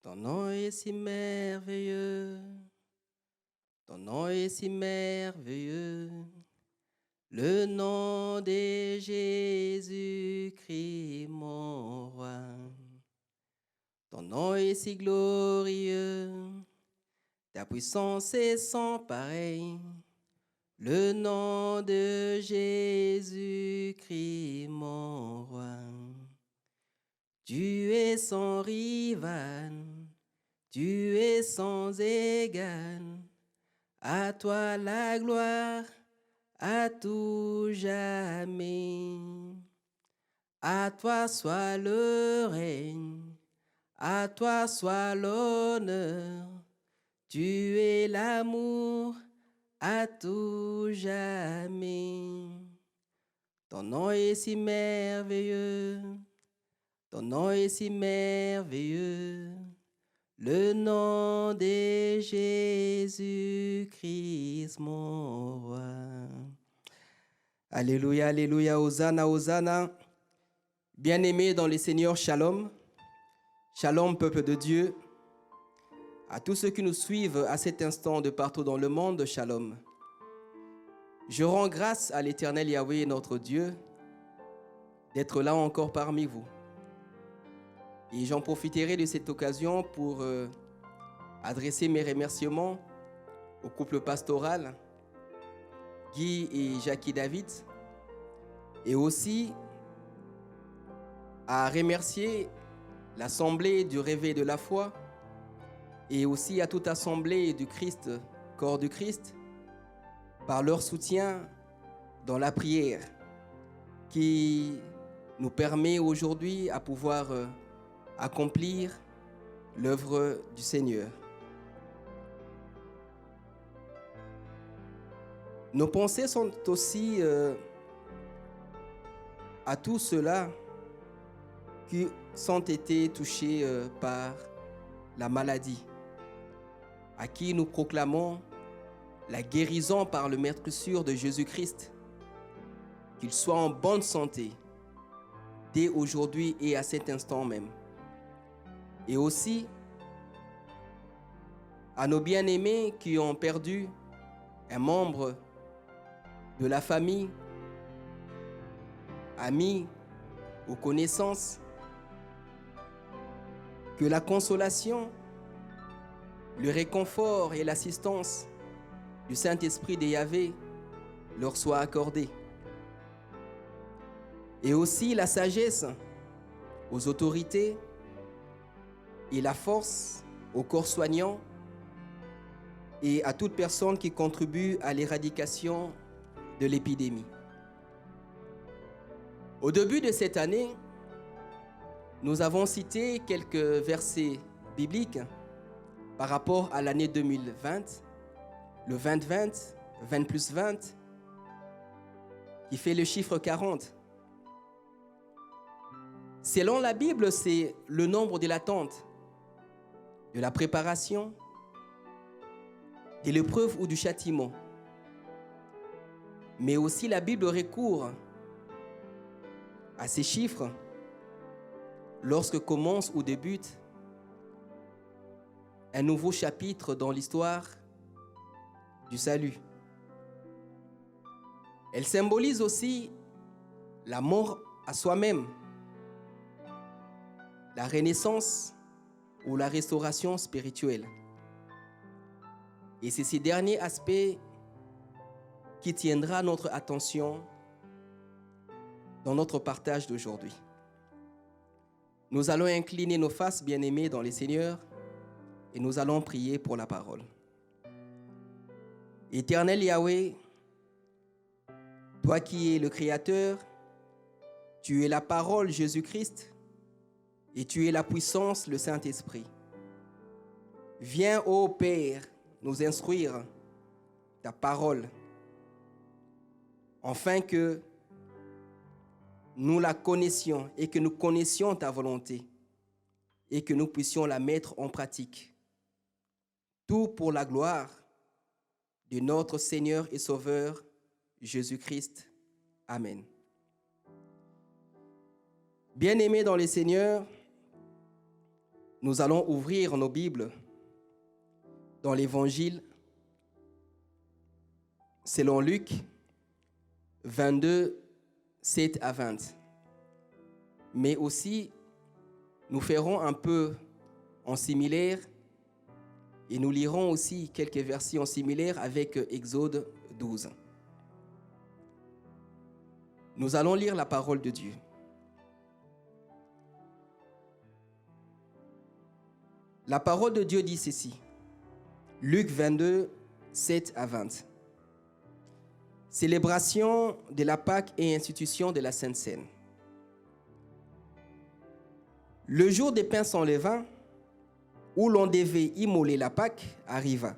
Ton nom est si merveilleux, ton nom est si merveilleux, le nom de Jésus-Christ, mon roi. Ton nom est si glorieux, ta puissance est sans pareil, le nom de Jésus-Christ, mon roi. Tu es sans rival, tu es sans égal, à toi la gloire, à tout jamais. À toi soit le règne, à toi soit l'honneur, tu es l'amour, à tout jamais. Ton nom est si merveilleux, ton nom est si merveilleux, le nom de Jésus-Christ, mon roi. Alléluia, alléluia, Hosanna, Hosanna. Bien-aimés dans le Seigneur, shalom. Shalom, peuple de Dieu. À tous ceux qui nous suivent à cet instant de partout dans le monde, shalom. Je rends grâce à l'Éternel Yahweh, notre Dieu, d'être là encore parmi vous. Et j'en profiterai de cette occasion pour adresser mes remerciements au couple pastoral, Guy et Jackie David, et aussi à remercier l'Assemblée du Réveil de la foi et aussi à toute Assemblée du Christ, corps du Christ, par leur soutien dans la prière qui nous permet aujourd'hui à pouvoir accomplir l'œuvre du Seigneur. Nos pensées sont aussi à tous ceux-là qui ont été touchés par la maladie, à qui nous proclamons la guérison par le Maître sûr de Jésus-Christ, qu'ils soient en bonne santé dès aujourd'hui et à cet instant même. Et aussi à nos bien-aimés qui ont perdu un membre de la famille, amis ou connaissances, que la consolation, le réconfort et l'assistance du Saint-Esprit de Yahvé leur soient accordés. Et aussi la sagesse aux autorités et la force aux corps soignants et à toute personne qui contribue à l'éradication de l'épidémie. Au début de cette année, nous avons cité quelques versets bibliques par rapport à l'année 2020, le 20-20, 20 plus 20, qui fait le chiffre 40. Selon la Bible, c'est le nombre de l'attente, de la préparation, de l'épreuve ou du châtiment. Mais aussi la Bible recourt à ces chiffres lorsque commence ou débute un nouveau chapitre dans l'histoire du salut. Elle symbolise aussi la mort à soi-même, la renaissance ou la restauration spirituelle. Et c'est ces derniers aspects qui tiendra notre attention dans notre partage d'aujourd'hui. Nous allons incliner nos faces, bien-aimés dans le Seigneur, et nous allons prier pour la parole. Éternel Yahweh, toi qui es le Créateur, tu es la parole Jésus-Christ et tu es la puissance, le Saint-Esprit. Viens, ô Père, nous instruire ta parole, afin que nous la connaissions et que nous connaissions ta volonté et que nous puissions la mettre en pratique. Tout pour la gloire de notre Seigneur et Sauveur Jésus-Christ. Amen. Bien-aimés dans le Seigneur, Nous allons ouvrir nos Bibles dans l'Évangile selon Luc 22, 7 à 20. Mais aussi, nous ferons un peu en similaire et nous lirons aussi quelques versions similaires avec Exode 12. Nous allons lire la parole de Dieu. La parole de Dieu dit ceci. Luc 22, 7 à 20. Célébration de la Pâque et institution de la Sainte Seine. Le jour des pains sans levain, où l'on devait immoler la Pâque, arriva.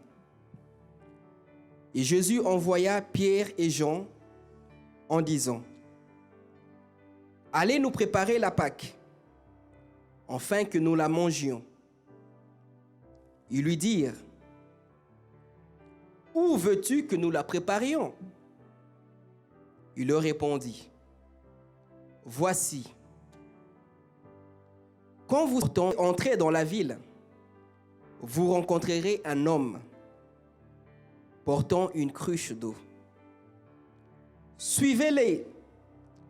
Et Jésus envoya Pierre et Jean en disant, « Allez nous préparer la Pâque, afin que nous la mangions. » Ils lui dirent, « Où veux-tu que nous la préparions ?» Il leur répondit, « Voici, quand vous entrez dans la ville, vous rencontrerez un homme portant une cruche d'eau. Suivez-les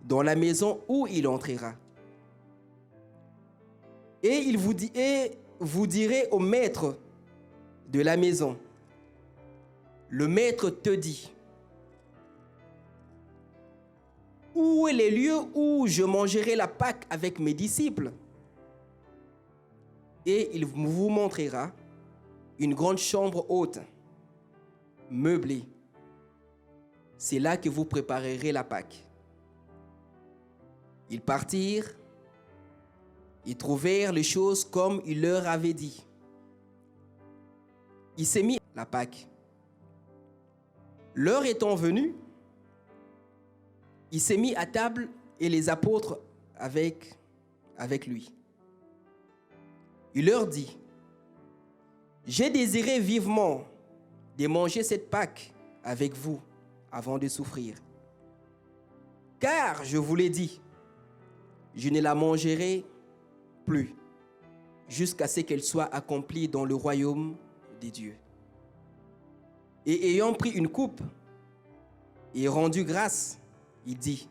dans la maison où il entrera. Et vous direz au maître de la maison, le maître te dit, où est le lieu où je mangerai la Pâque avec mes disciples? Et il vous montrera une grande chambre haute, meublée. C'est là que vous préparerez la Pâque. Ils partirent et trouvèrent les choses comme il leur avait dit. Il s'est mis à la Pâque. L'heure étant venue, il s'est mis à table et les apôtres avec lui. Il leur dit, « J'ai désiré vivement de manger cette Pâque avec vous avant de souffrir. Car je vous l'ai dit, je ne la mangerai plus jusqu'à ce qu'elle soit accomplie dans le royaume des dieux. » Et ayant pris une coupe et rendu grâce, il dit,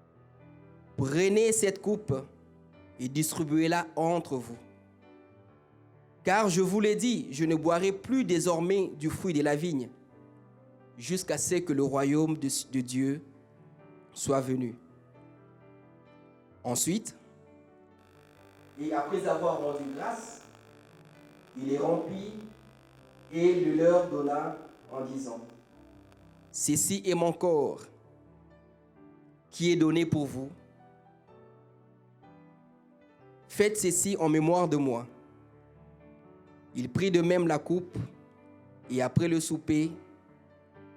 « Prenez cette coupe et distribuez-la entre vous. Car je vous l'ai dit, je ne boirai plus désormais du fruit de la vigne, jusqu'à ce que le royaume de Dieu soit venu. » Ensuite, et après avoir rendu grâce, il les remplit et le leur donna en disant, « Ceci est mon corps qui est donné pour vous. Faites ceci en mémoire de moi. » Il prit de même la coupe et après le souper,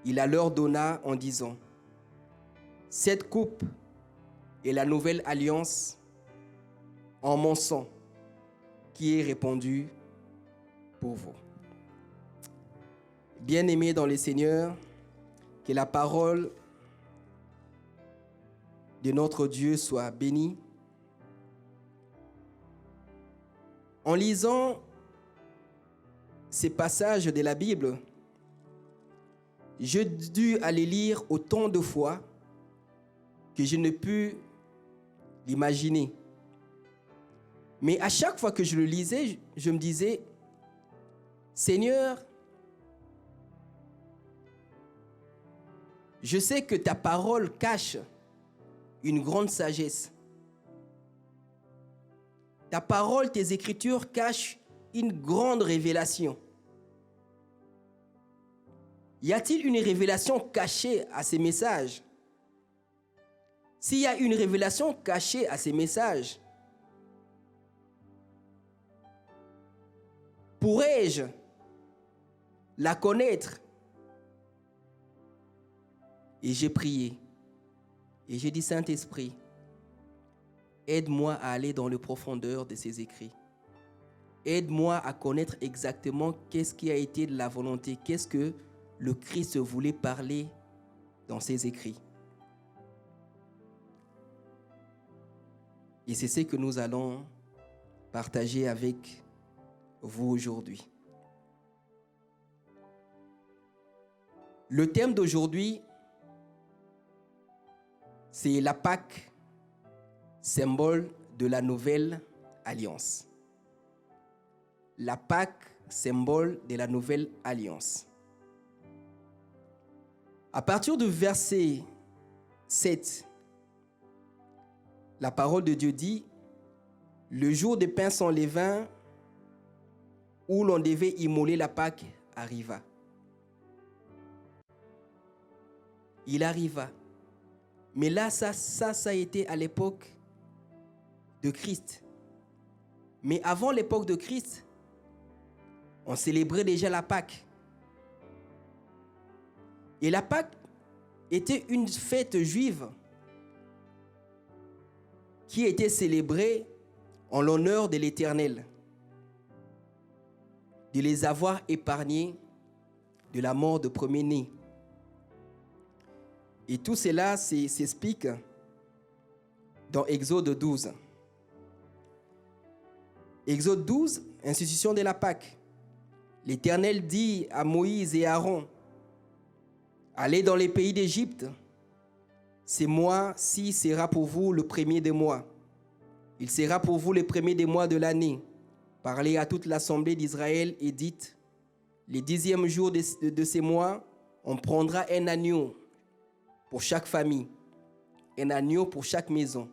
il la leur donna en disant, « Cette coupe est la nouvelle alliance en mon sang qui est répandue pour vous. » Bien-aimés dans le Seigneur, que la parole de notre Dieu soit bénie. En lisant ces passages de la Bible, j'ai dû aller lire autant de fois que je ne pus l'imaginer. Mais à chaque fois que je le lisais, je me disais, Seigneur, je sais que ta parole cache une grande sagesse. Ta parole, tes écritures cachent une grande révélation. Y a-t-il une révélation cachée à ces messages? S'il y a une révélation cachée à ces messages, pourrais-je la connaître? Et j'ai prié. Et j'ai dit, Saint-Esprit, aide-moi à aller dans les profondeurs de ces écrits. Aide-moi à connaître exactement qu'est-ce qui a été de la volonté, qu'est-ce que le Christ voulait parler dans ses écrits. Et c'est ce que nous allons partager avec vous aujourd'hui. Le thème d'aujourd'hui, c'est la Pâque, symbole de la nouvelle alliance. La Pâque, symbole de la nouvelle alliance. À partir du verset 7, la parole de Dieu dit, « Le jour de pain sans levain, où l'on devait immoler la Pâque, arriva. » Il arriva. Mais là, ça a été à l'époque de Christ. Mais avant l'époque de Christ, on célébrait déjà la Pâque. Et la Pâque était une fête juive qui était célébrée en l'honneur de l'Éternel, de les avoir épargnés de la mort de premier-né. Et tout cela s'explique dans Exode 12. Exode 12, institution de la Pâque. L'Éternel dit à Moïse et Aaron, « Allez dans les pays d'Égypte. Ce mois-ci sera pour vous le premier des mois. Il sera pour vous le premier des mois de l'année. Parlez à toute l'assemblée d'Israël et dites, les 10e jour de ces mois, on prendra un agneau pour chaque famille, un agneau pour chaque maison.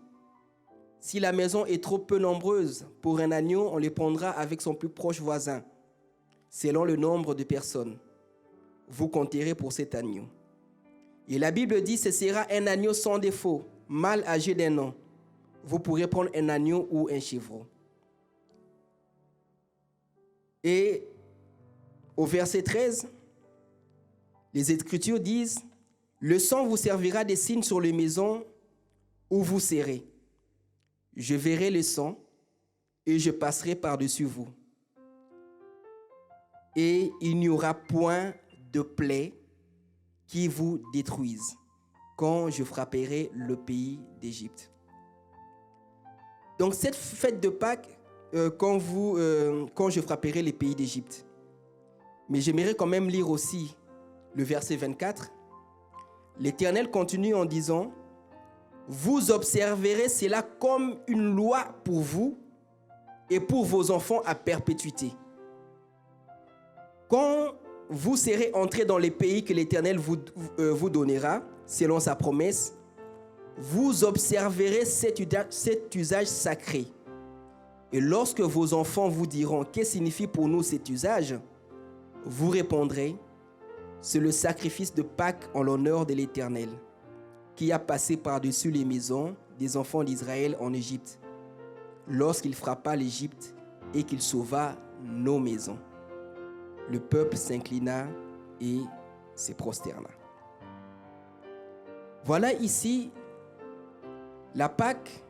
Si la maison est trop peu nombreuse pour un agneau, on le prendra avec son plus proche voisin, selon le nombre de personnes. Vous compterez pour cet agneau. Et la Bible dit, ce sera un agneau sans défaut, mâle âgé d'1 an. Vous pourrez prendre un agneau ou un chevreau. Et au verset 13, les Écritures disent, le sang vous servira de signe sur les maisons où vous serez. Je verrai le sang et je passerai par-dessus vous. Et il n'y aura point de plaie qui vous détruise quand je frapperai le pays d'Égypte. Donc cette fête de Pâques, quand je frapperai les pays d'Égypte. Mais j'aimerais quand même lire aussi le verset 24. L'Éternel continue en disant, « Vous observerez cela comme une loi pour vous et pour vos enfants à perpétuité. Quand vous serez entrés dans les pays que l'Éternel vous donnera, selon sa promesse, vous observerez cet usage sacré. Et lorsque vos enfants vous diront, que signifie pour nous cet usage? Vous répondrez, c'est le sacrifice de Pâques en l'honneur de l'Éternel, qui a passé par-dessus les maisons des enfants d'Israël en Égypte, lorsqu'il frappa l'Égypte et qu'il sauva nos maisons. Le peuple s'inclina et se prosterna. » Voilà ici, la Pâque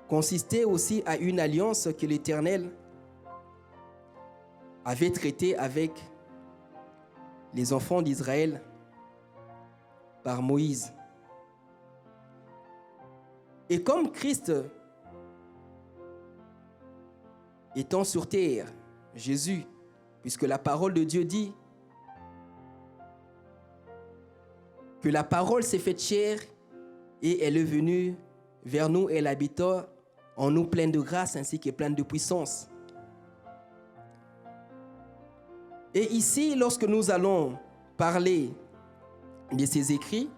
consistait aussi à une alliance que l'Éternel avait traitée avec les enfants d'Israël par Moïse. Et comme Christ étant sur terre, Jésus, puisque la parole de Dieu dit que la parole s'est faite chair et elle est venue vers nous, elle habita en nous pleine de grâce ainsi que pleine de puissance. Et ici, lorsque nous allons parler de ces écrits,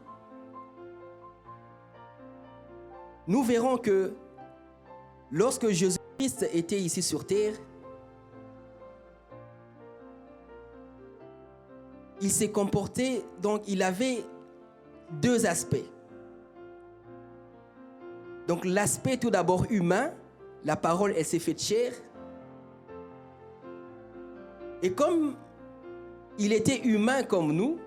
nous verrons que lorsque Jésus-Christ était ici sur terre, il s'est comporté, donc il avait deux aspects. Donc l'aspect tout d'abord humain, la parole elle s'est faite chair. Et comme il était humain comme nous,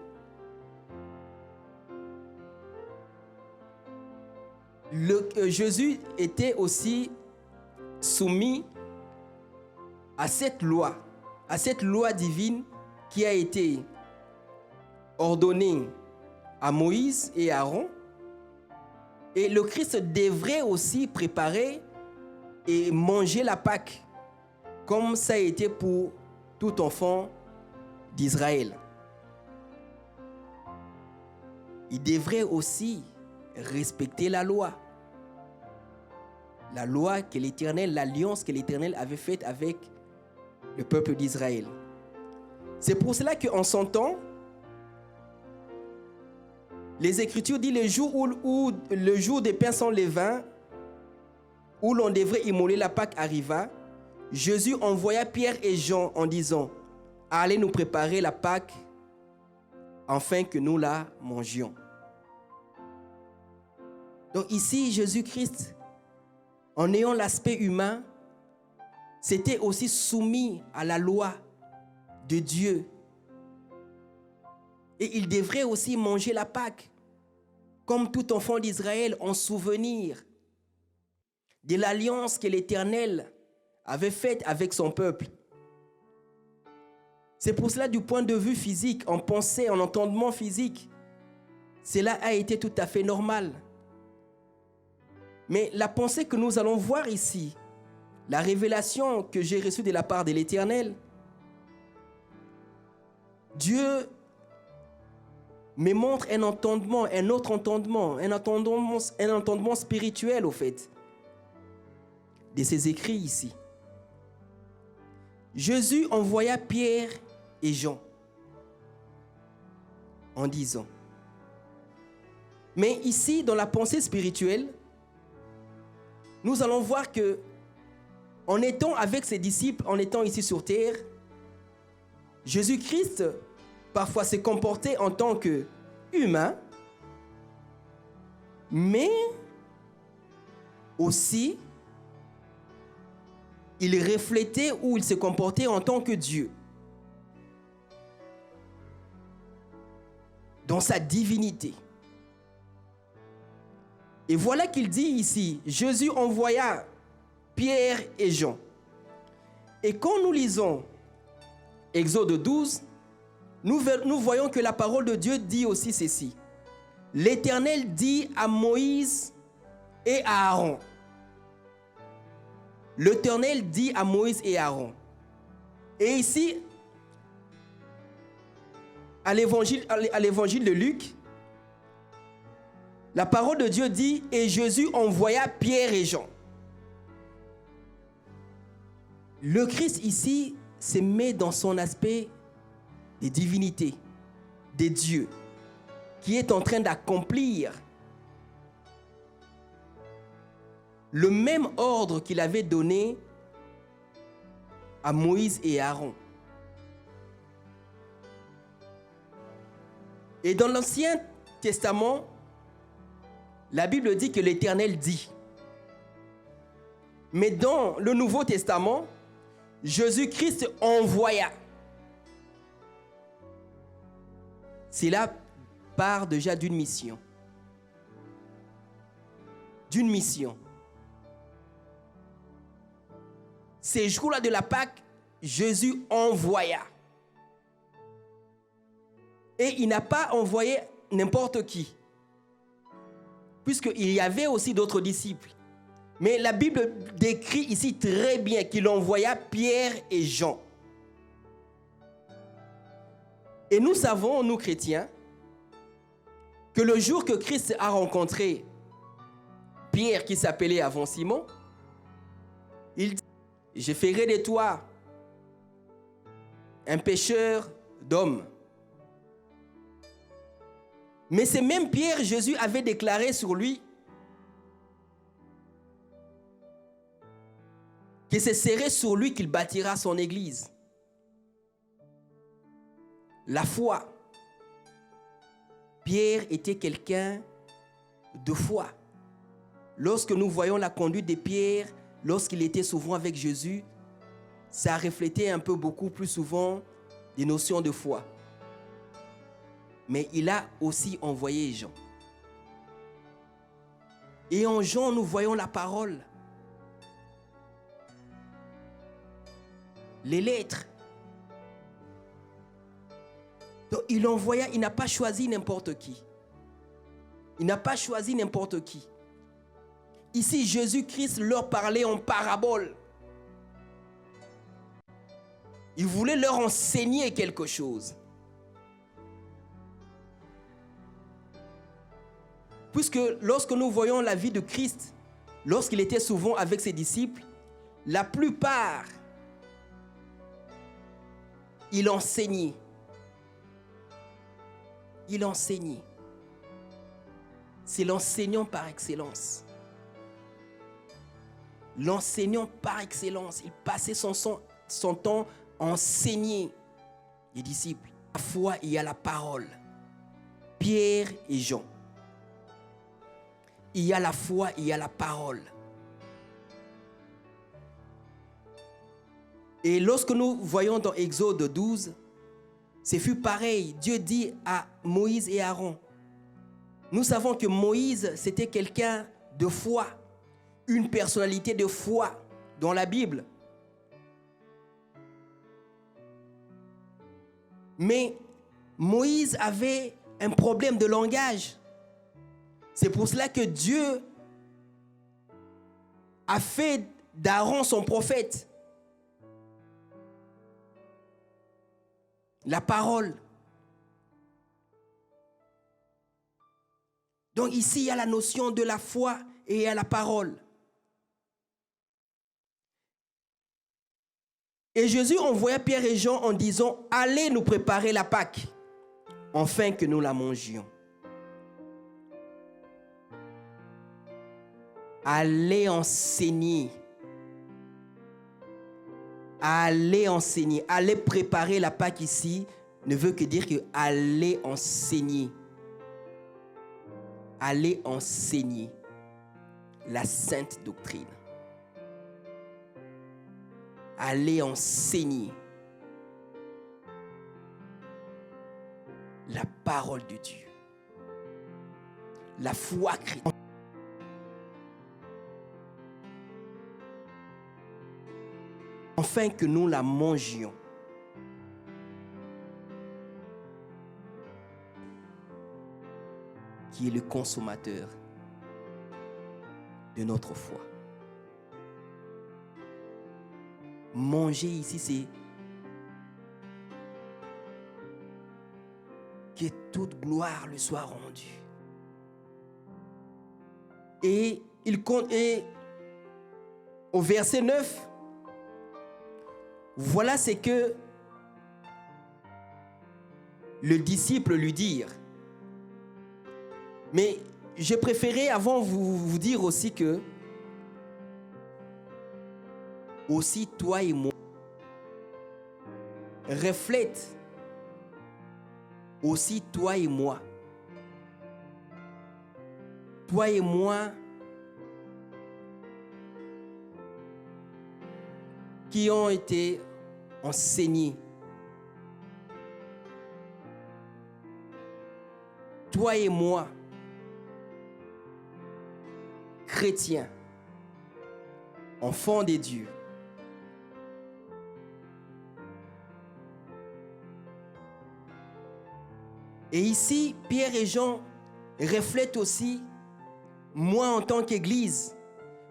Jésus était aussi soumis à cette loi divine qui a été ordonnée à Moïse et Aaron. Et le Christ devrait aussi préparer et manger la Pâque comme ça a été pour tout enfant d'Israël. Il devrait aussi respecter la loi. La loi que l'Éternel, l'alliance que l'Éternel avait faite avec le peuple d'Israël. C'est pour cela qu'en son temps, les Écritures disent le jour des pains sans levain, où l'on devrait immoler la Pâque arriva, Jésus envoya Pierre et Jean en disant, allez nous préparer la Pâque afin que nous la mangions. Donc ici, Jésus-Christ, en ayant l'aspect humain, s'était aussi soumis à la loi de Dieu. Et il devrait aussi manger la Pâque, comme tout enfant d'Israël, en souvenir de l'alliance que l'Éternel avait faite avec son peuple. C'est pour cela, du point de vue physique, en pensée, en entendement physique, cela a été tout à fait normal. Mais la pensée que nous allons voir ici, la révélation que j'ai reçue de la part de l'Éternel, Dieu me montre un entendement, un autre entendement, un entendement spirituel au fait, de ces écrits ici. Jésus envoya Pierre et Jean en disant, mais ici dans la pensée spirituelle, nous allons voir que en étant avec ses disciples, en étant ici sur terre, Jésus-Christ parfois s'est comporté en tant qu'humain, mais aussi il reflétait ou il se comportait en tant que Dieu. Dans sa divinité. Et voilà qu'il dit ici, Jésus envoya Pierre et Jean. Et quand nous lisons Exode 12, nous voyons que la parole de Dieu dit aussi ceci. L'Éternel dit à Moïse et à Aaron. L'Éternel dit à Moïse et à Aaron. Et ici, à l'évangile de Luc, la parole de Dieu dit, et Jésus envoya Pierre et Jean. Le Christ ici se met dans son aspect de divinité, de Dieu, qui est en train d'accomplir le même ordre qu'il avait donné à Moïse et à Aaron. Et dans l'Ancien Testament, la Bible dit que l'Éternel dit. Mais dans le Nouveau Testament, Jésus-Christ envoya. Cela part déjà d'une mission. D'une mission. Ces jours-là de la Pâque, Jésus envoya. Et il n'a pas envoyé n'importe qui. Puisqu'il y avait aussi d'autres disciples. Mais la Bible décrit ici très bien qu'il envoya Pierre et Jean. Et nous savons, nous chrétiens, que le jour que Christ a rencontré Pierre, qui s'appelait avant Simon, il dit, je ferai de toi un pêcheur d'hommes. Mais c'est même Pierre, Jésus avait déclaré sur lui que ce serait sur lui qu'il bâtira son église. La foi. Pierre était quelqu'un de foi. Lorsque nous voyons la conduite de Pierre, lorsqu'il était souvent avec Jésus, ça reflétait un peu beaucoup plus souvent des notions de foi. Mais il a aussi envoyé Jean. Et en Jean, nous voyons la parole. Les lettres. Donc il envoya, il n'a pas choisi n'importe qui. Il n'a pas choisi n'importe qui. Ici, Jésus-Christ leur parlait en parabole. Il voulait leur enseigner quelque chose. Puisque lorsque nous voyons la vie de Christ, lorsqu'il était souvent avec ses disciples, la plupart, il enseignait. Il enseignait. C'est l'enseignant par excellence. L'enseignant par excellence. Il passait son temps à enseigner les disciples. À la fois, il y a la parole. Pierre et Jean. Il y a la foi, il y a la parole. Et lorsque nous voyons dans Exode 12, ce fut pareil. Dieu dit à Moïse et Aaron, nous savons que Moïse, c'était quelqu'un de foi, une personnalité de foi dans la Bible. Mais Moïse avait un problème de langage. C'est pour cela que Dieu a fait d'Aaron son prophète. La parole. Donc ici, il y a la notion de la foi et il y a la parole. Et Jésus envoya Pierre et Jean en disant, allez nous préparer la Pâque, afin que nous la mangions. Allez enseigner. Allez enseigner. Allez préparer la Pâque ici ne veut que dire que allez enseigner. Allez enseigner la sainte doctrine. Allez enseigner la parole de Dieu. La foi chrétienne. Afin que nous la mangions. Qui est le consommateur de notre foi. Manger ici, c'est que toute gloire lui soit rendue. Et il compte, et au verset 9, voilà ce que le disciple lui dit. Mais je préférais avant vous dire aussi que aussi toi et moi reflète aussi toi et moi. Toi et moi qui ont été enseignés. Toi et moi, chrétiens, enfants de Dieu. Et ici, Pierre et Jean reflètent aussi moi en tant qu'Église,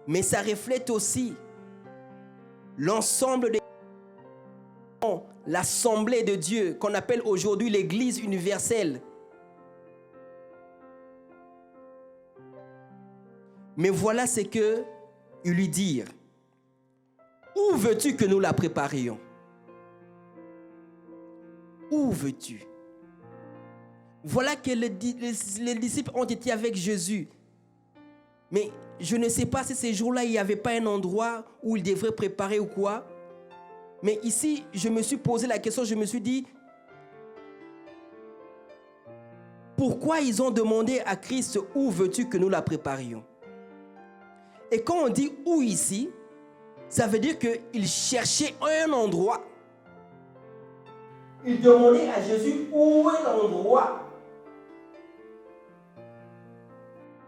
mais ça reflète aussi l'ensemble de l'Assemblée de Dieu qu'on appelle aujourd'hui l'Église universelle. Mais voilà ce que il lui dit. Où veux-tu que nous la préparions? Où veux-tu? Voilà que les disciples ont été avec Jésus. Mais je ne sais pas si ces jours-là, il n'y avait pas un endroit où ils devraient préparer ou quoi. Mais ici, je me suis posé la question, je me suis dit, pourquoi ils ont demandé à Christ, où veux-tu que nous la préparions? Et quand on dit où ici, ça veut dire qu'ils cherchaient un endroit. Ils demandaient à Jésus, où est l'endroit?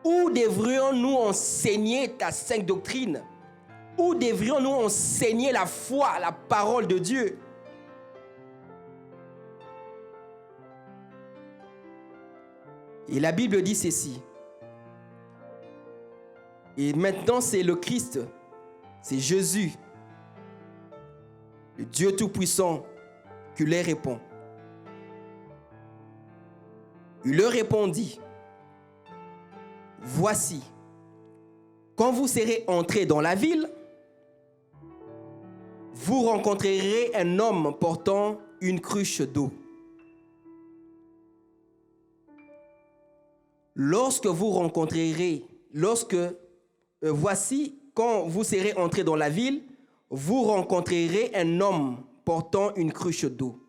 Où devrions-nous enseigner ta sainte doctrine? Où devrions-nous enseigner la foi, la parole de Dieu? Et la Bible dit ceci. Et maintenant, c'est le Christ, c'est Jésus, le Dieu Tout-Puissant, qui leur répond. Il leur répondit, « Voici, quand vous serez entrés dans la ville, vous rencontrerez un homme portant une cruche d'eau. Voici, quand vous serez entrés dans la ville, vous rencontrerez un homme portant une cruche d'eau. »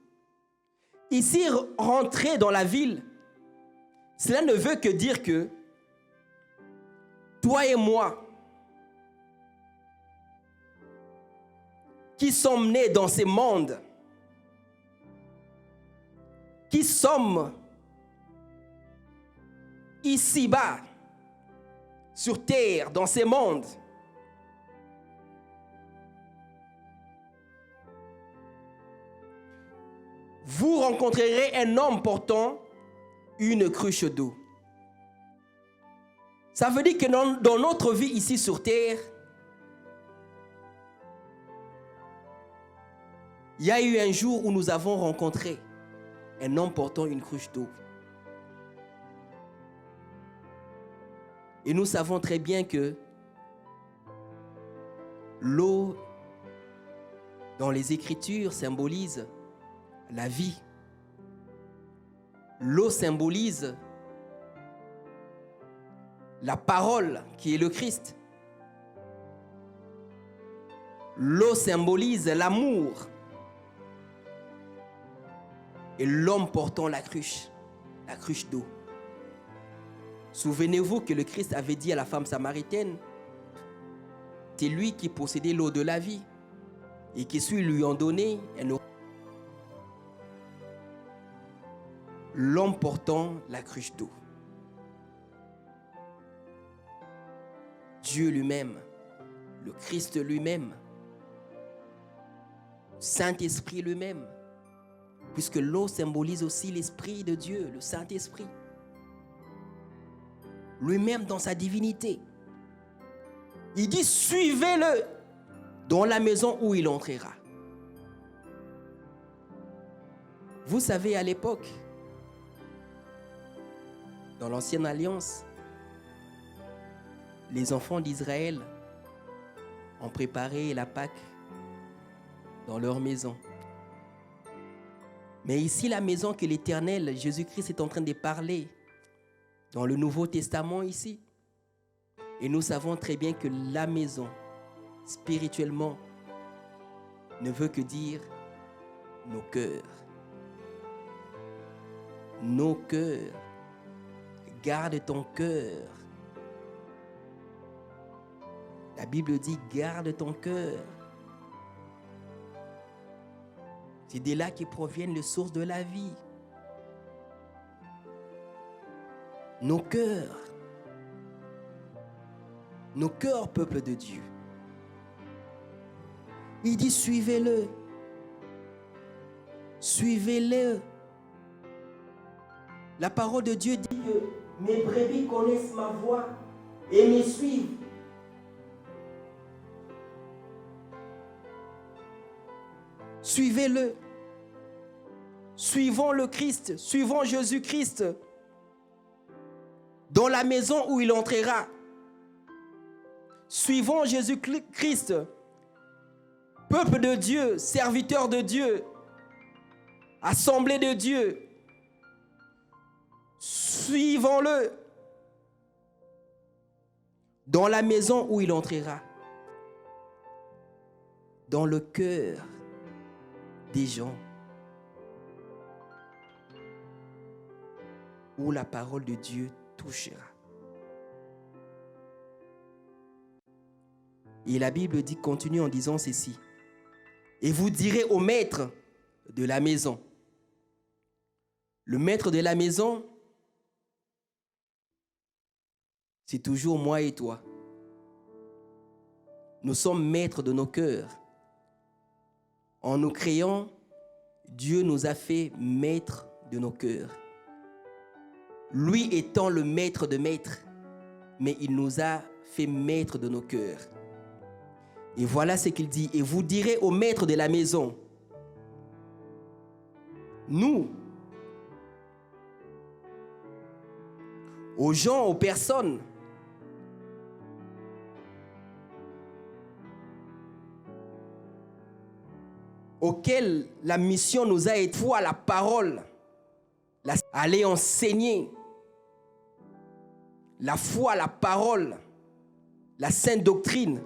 Ici, rentrer dans la ville, cela ne veut que dire que toi et moi, qui sommes nés dans ce monde, qui sommes ici-bas, sur terre, dans ce monde, vous rencontrerez un homme portant une cruche d'eau. Ça veut dire que dans notre vie ici sur terre, il y a eu un jour où nous avons rencontré un homme portant une cruche d'eau. Et nous savons très bien que l'eau, dans les Écritures, symbolise la vie. L'eau symbolise la parole qui est le Christ. L'eau symbolise l'amour. Et l'homme portant la cruche d'eau. Souvenez-vous que le Christ avait dit à la femme samaritaine, c'est lui qui possédait l'eau de la vie et qui lui en donnait un eau. L'homme portant la cruche d'eau. Dieu lui-même, le Christ lui-même, Saint-Esprit lui-même, puisque l'eau symbolise aussi l'Esprit de Dieu, le Saint-Esprit. Lui-même dans sa divinité. Il dit, suivez-le dans la maison où il entrera. Vous savez, à l'époque, dans l'Ancienne Alliance, les enfants d'Israël ont préparé la Pâque dans leur maison. Mais ici, la maison que l'Éternel, Jésus-Christ, est en train de parler dans le Nouveau Testament ici. Et nous savons très bien que la maison, spirituellement, ne veut que dire nos cœurs. Nos cœurs. Garde ton cœur. La Bible dit, garde ton cœur. C'est de là que proviennent les sources de la vie. Nos cœurs, peuple de Dieu. Il dit, suivez-le. Suivez-le. La parole de Dieu dit que mes brebis connaissent ma voix et me suivent. Suivez-le. Suivons le Christ, suivons Jésus-Christ dans la maison où il entrera. Suivons Jésus-Christ, peuple de Dieu, serviteur de Dieu, assemblée de Dieu. Suivons-le dans la maison où il entrera, dans le cœur des gens, où la parole de Dieu touchera. Et la Bible dit, continue en disant ceci. Et vous direz au maître de la maison. Le maître de la maison, c'est toujours moi et toi. Nous sommes maîtres de nos cœurs. En nous créant, Dieu nous a fait maîtres de nos cœurs. Lui étant le maître de maîtres, mais il nous a fait maître de nos cœurs. Et voilà ce qu'il dit. Et vous direz au maître de la maison, nous, aux gens, aux personnes, auxquelles la mission nous a été foi, la parole, aller enseigner, la foi, la parole, la sainte doctrine.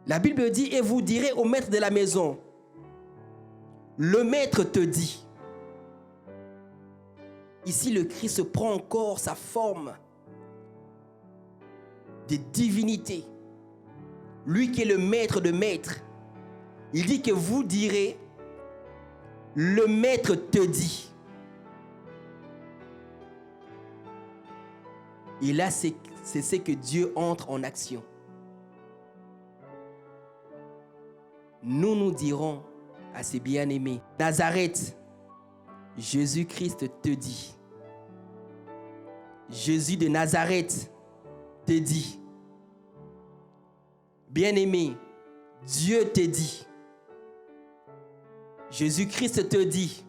La Bible dit, et vous direz au maître de la maison, le maître te dit. Ici, le Christ prend encore sa forme de divinité. Lui qui est le maître de maîtres. Il dit que vous direz, le maître te dit. Et là, c'est ce que Dieu entre en action. Nous dirons à ses bien-aimés, Nazareth, Jésus-Christ te dit. Jésus de Nazareth te dit. Bien-aimé, Dieu te dit. Jésus-Christ te dit.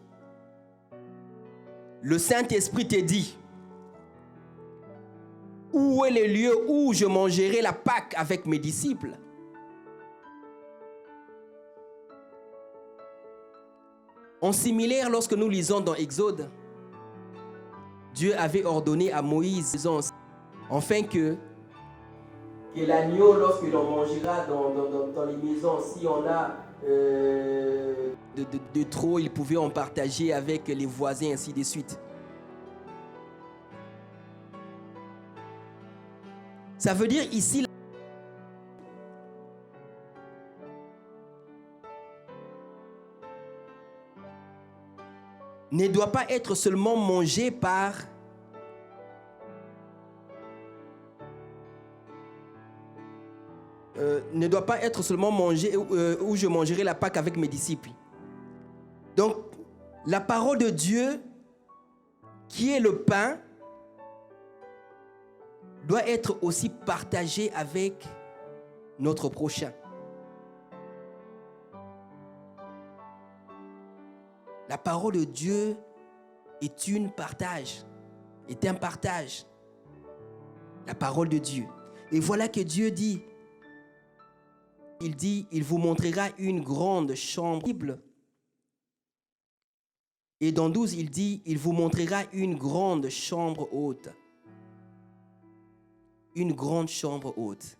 Le Saint-Esprit te dit. Où est le lieu où je mangerai la Pâque avec mes disciples? En similaire, lorsque nous lisons dans Exode, Dieu avait ordonné à Moïse, afin que l'agneau, lorsque l'on mangera dans les maisons, si on a de trop, il pouvait en partager avec les voisins, ainsi de suite. Ça veut dire ici, ne doit pas être seulement mangé par ne doit pas être seulement mangé où je mangerai la Pâque avec mes disciples. Donc, la parole de Dieu, qui est le pain, doit être aussi partagée avec notre prochain. La parole de Dieu est un partage. La parole de Dieu. Et voilà que Dieu dit, il dit, il vous montrera une grande chambre. Et dans 12, il dit, il vous montrera une grande chambre haute. Une grande chambre haute.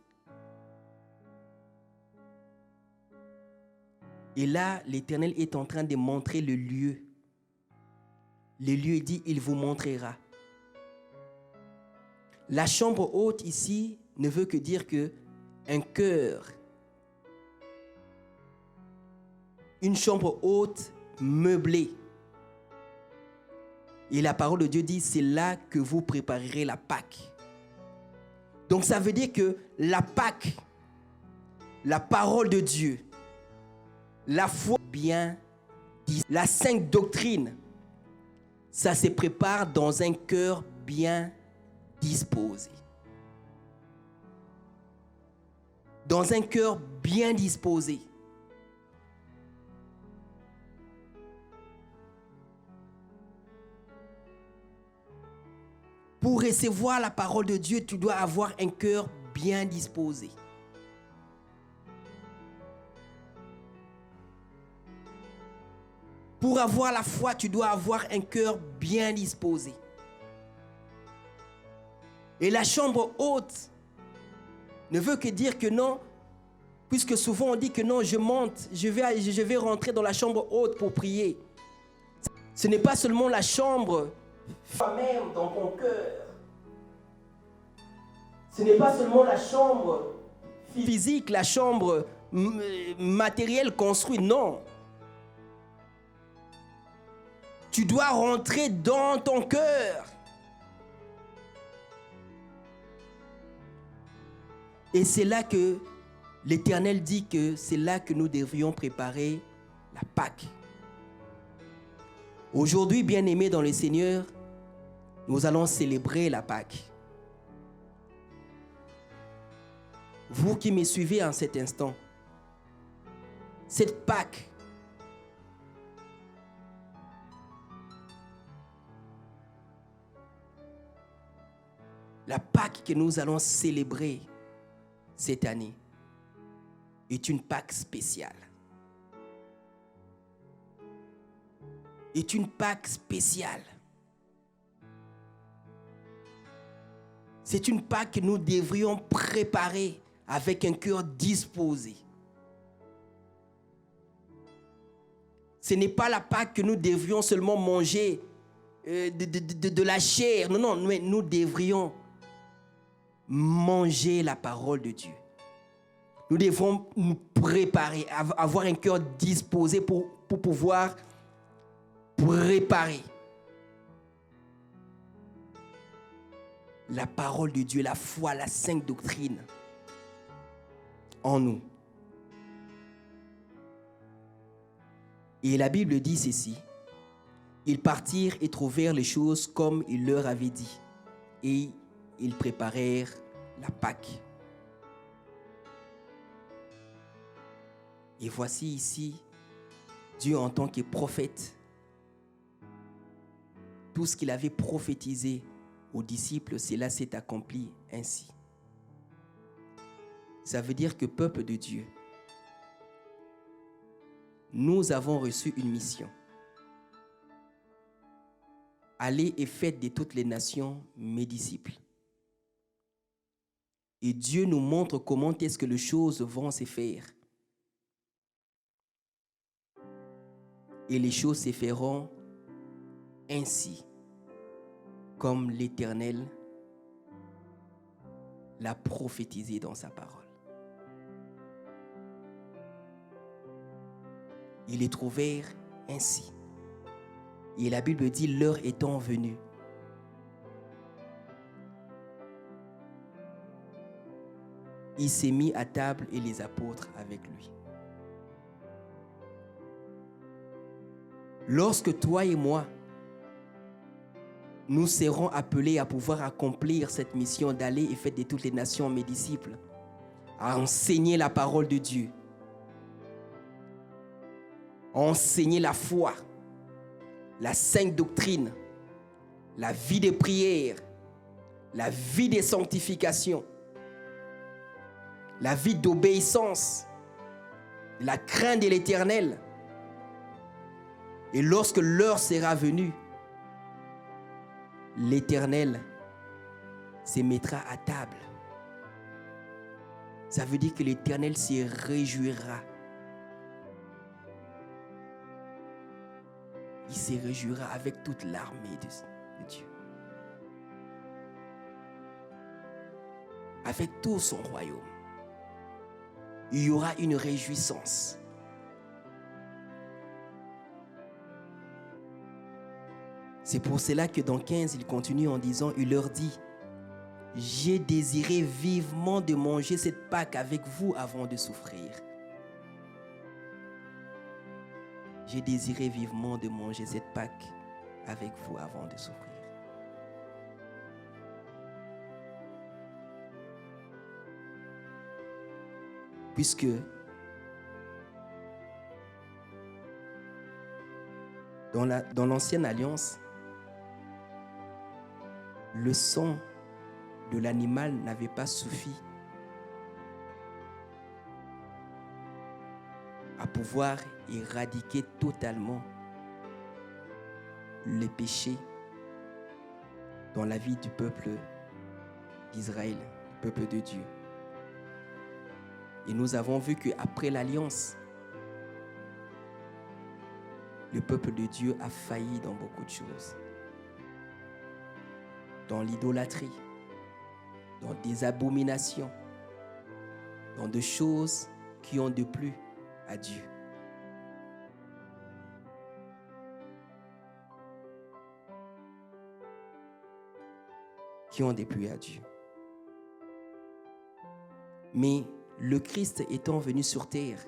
Et là, l'Éternel est en train de montrer le lieu. Le lieu, il dit, il vous montrera. La chambre haute ici ne veut que dire que un cœur, une chambre haute meublée. Et la parole de Dieu dit, c'est là que vous préparerez la Pâque. Donc ça veut dire que la Pâque, la parole de Dieu, la foi bien, la sainte doctrine, ça se prépare dans un cœur bien disposé. Dans un cœur bien disposé. Pour recevoir la parole de Dieu, tu dois avoir un cœur bien disposé. Pour avoir la foi, tu dois avoir un cœur bien disposé. Et la chambre haute ne veut que dire que non, puisque souvent on dit que non, je monte, je vais rentrer dans la chambre haute pour prier. Ce n'est pas seulement la chambre même dans ton cœur. Ce n'est pas seulement la chambre physique, la chambre matérielle construite, non. Tu dois rentrer dans ton cœur. Et c'est là que l'Éternel dit que c'est là que nous devrions préparer la Pâque. Aujourd'hui, bien-aimés dans le Seigneur, Nous allons célébrer la Pâque. Vous qui me suivez en cet instant, cette Pâque, la Pâque que nous allons célébrer cette année est une Pâque spéciale. Est une Pâque spéciale. C'est une Pâque que nous devrions préparer avec un cœur disposé. Ce n'est pas la Pâque que nous devrions seulement manger de la chair. Non, mais nous devrions manger la parole de Dieu. Nous devons nous préparer, avoir un cœur disposé pour pouvoir préparer la parole de Dieu, la foi, la sainte doctrine en nous. Et la Bible dit ceci: ils partirent et trouvèrent les choses comme il leur avait dit, et ils préparèrent la Pâque. Et voici ici, Dieu en tant que prophète, tout ce qu'il avait prophétisé aux disciples, cela s'est accompli ainsi. Ça veut dire que peuple de Dieu, nous avons reçu une mission. Allez et faites de toutes les nations mes disciples. Et Dieu nous montre comment est-ce que les choses vont se faire. Et les choses se feront ainsi, comme l'Éternel l'a prophétisé dans sa parole. Ils les trouvèrent ainsi. Et la Bible dit, l'heure étant venue, il s'est mis à table et les apôtres avec lui. Lorsque toi et moi, nous serons appelés à pouvoir accomplir cette mission d'aller et faire de toutes les nations mes disciples, à enseigner la parole de Dieu, à enseigner la foi, la sainte doctrine, la vie de prière, la vie de sanctification, la vie d'obéissance, la crainte de l'Éternel. Et lorsque l'heure sera venue, l'Éternel se mettra à table. Ça veut dire que l'Éternel se réjouira. Il se réjouira avec toute l'armée de Dieu. Avec tout son royaume. Il y aura une réjouissance. C'est pour cela que dans 15, il continue en disant, il leur dit, j'ai désiré vivement de manger cette Pâque avec vous avant de souffrir. J'ai désiré vivement de manger cette Pâque avec vous avant de souffrir. Puisque dans l'ancienne alliance, le sang de l'animal n'avait pas suffi à pouvoir éradiquer totalement les péchés dans la vie du peuple d'Israël, le peuple de Dieu. Et nous avons vu qu'après l'alliance, le peuple de Dieu a failli dans beaucoup de choses. Dans l'idolâtrie, dans des abominations, dans des choses qui ont déplu à Dieu. Qui ont déplu à Dieu. Mais le Christ étant venu sur terre,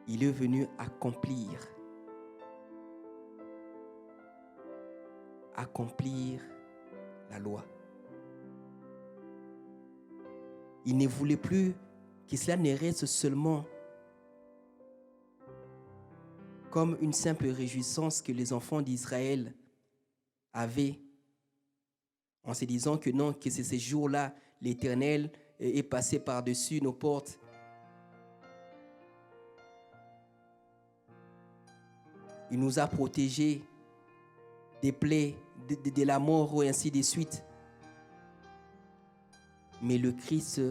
il est venu accomplir accomplir la loi. Il ne voulait plus que cela ne reste seulement comme une simple réjouissance que les enfants d'Israël avaient en se disant que non, que c'est ces jours-là, l'Éternel est passé par-dessus nos portes. Il nous a protégés des plaies, de la mort et ainsi de suite. Mais le Christ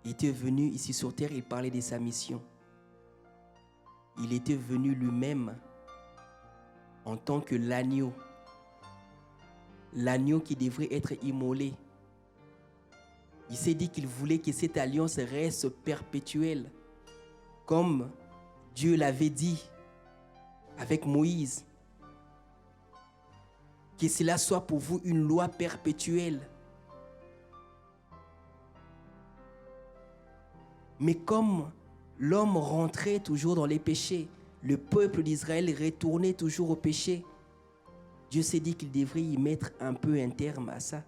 était venu ici sur terre et parlait de sa mission. Il était venu lui-même en tant que l'agneau qui devrait être immolé. Il s'est dit qu'il voulait que cette alliance reste perpétuelle, comme Dieu l'avait dit avec Moïse, que cela soit pour vous une loi perpétuelle. Mais comme l'homme rentrait toujours dans les péchés, le peuple d'Israël retournait toujours au péché, Dieu s'est dit qu'il devrait y mettre un peu un terme à ça.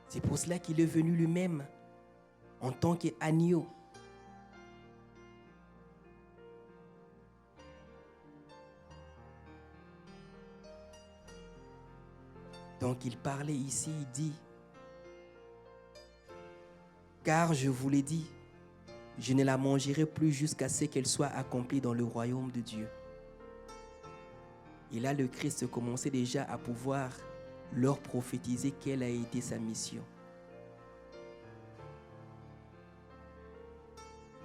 C'est pour cela qu'il est venu lui-même en tant qu'agneau. Donc il parlait ici, il dit, car je vous l'ai dit, je ne la mangerai plus jusqu'à ce qu'elle soit accomplie dans le royaume de Dieu. Et là, le Christ commençait déjà à pouvoir leur prophétiser quelle a été sa mission.